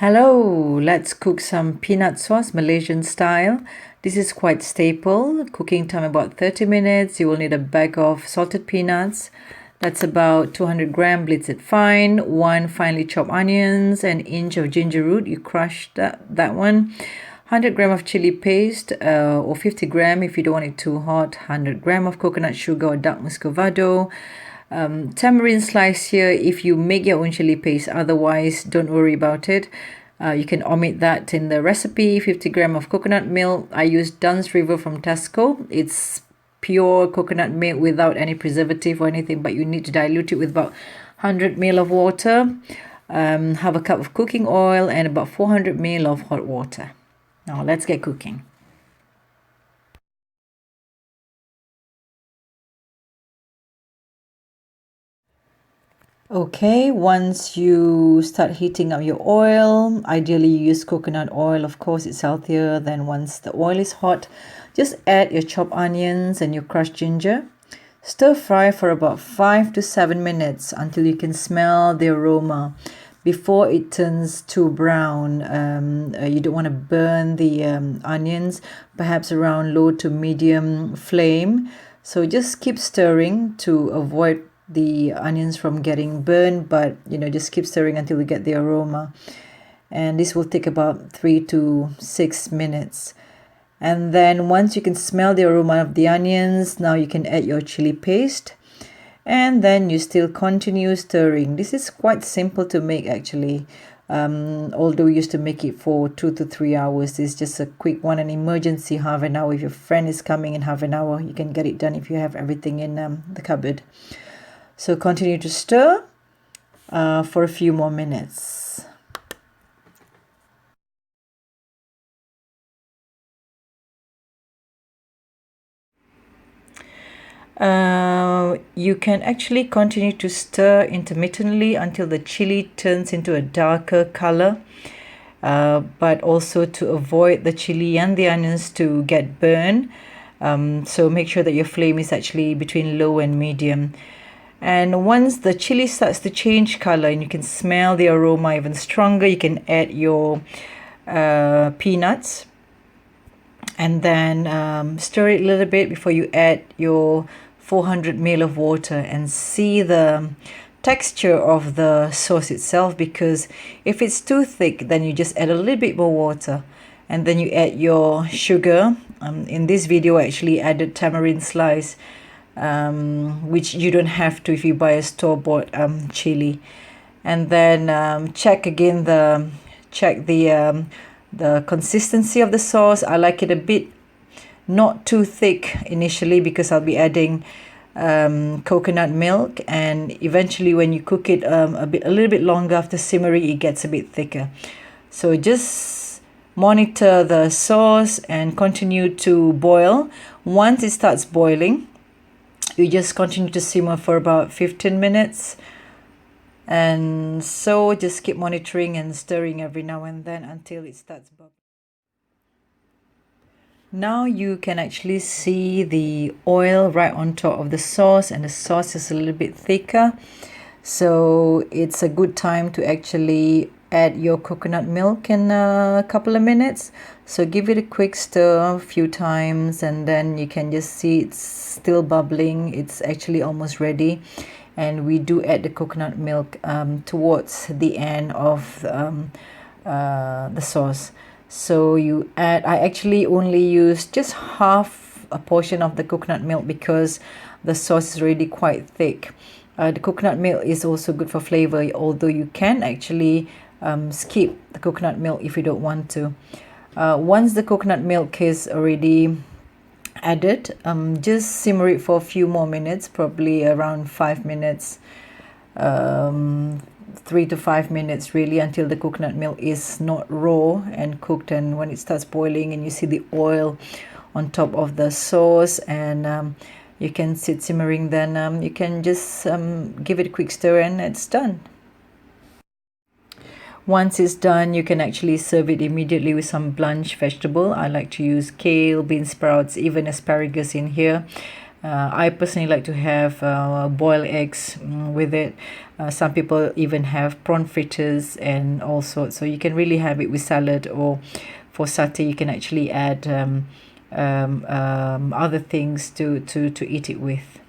Hello, let's cook some peanut sauce Malaysian style. This is quite staple. Cooking time about 30 minutes. You will need a bag of salted peanuts. That's about 200 gram, blitz it fine. 1 finely chopped onions, an inch of ginger root. You crush that one. 100 gram of chili paste or 50 gram if you don't want it too hot. 100 gram of coconut sugar or dark muscovado. Tamarind slice here if you make your own chili paste, otherwise don't worry about it. You can omit that in the recipe. 50 gram of coconut milk. I use Dunn's River from Tesco. It's pure coconut milk without any preservative or anything, but you need to dilute it with about 100 ml of water. Have a cup of cooking oil and about 400 ml of hot water. Now let's get cooking. Okay, once you start heating up your oil, ideally you use coconut oil, of course it's healthier. Then once the oil is hot, just add your chopped onions and your crushed ginger. Stir fry for about 5 to 7 minutes until you can smell the aroma before it turns too brown. You don't want to burn the onions, perhaps around low to medium flame. So just keep stirring to avoid the onions from getting burned, but just keep stirring until you get the aroma, and this will take about 3 to 6 minutes. And then once you can smell the aroma of the onions, now you can add your chili paste, and then you still continue stirring. This is quite simple to make actually, although we used to make it for 2 to 3 hours. It's just a quick one, an emergency half an hour. If your friend is coming in half an hour, you can get it done if you have everything in the cupboard. So continue to stir for a few more minutes. You can actually continue to stir intermittently until the chili turns into a darker color, but also to avoid the chili and the onions to get burned. So make sure that your flame is actually between low and medium. And once the chili starts to change color and you can smell the aroma even stronger, you can add your peanuts, and then stir it a little bit before you add your 400 ml of water, and see the texture of the sauce itself, because if it's too thick, then you just add a little bit more water, and then you add your sugar. In this video I actually added tamarind slice, which you don't have to if you buy a store-bought chili. And then check the consistency of the sauce. I like it a bit not too thick initially, because I'll be adding coconut milk, and eventually when you cook it a little bit longer after simmering, it gets a bit thicker. So just monitor the sauce and continue to boil. Once it starts boiling, you just continue to simmer for about 15 minutes. And so just keep monitoring and stirring every now and then until it starts bubbling. Now you can actually see the oil right on top of the sauce, and the sauce is a little bit thicker. So it's a good time to actually add your coconut milk in a couple of minutes. So give it a quick stir a few times, and then you can just see it's still bubbling. It's actually almost ready. And we do add the coconut milk towards the end of the sauce. So you add, I actually only use just half a portion of the coconut milk because the sauce is already quite thick. The coconut milk is also good for flavor, although you can actually skip the coconut milk if you don't want to. Once the coconut milk is already added, just simmer it for a few more minutes, probably around 5 minutes, 3 to 5 minutes really, until the coconut milk is not raw and cooked. And when it starts boiling and you see the oil on top of the sauce, and you can see it simmering, then you can just give it a quick stir and it's done. Once it's done, you can actually serve it immediately with some blanched vegetable. I like to use kale, bean sprouts, even asparagus in here. I personally like to have boiled eggs with it. Some people even have prawn fritters and all sorts. So you can really have it with salad, or for satay you can actually add other things to eat it with.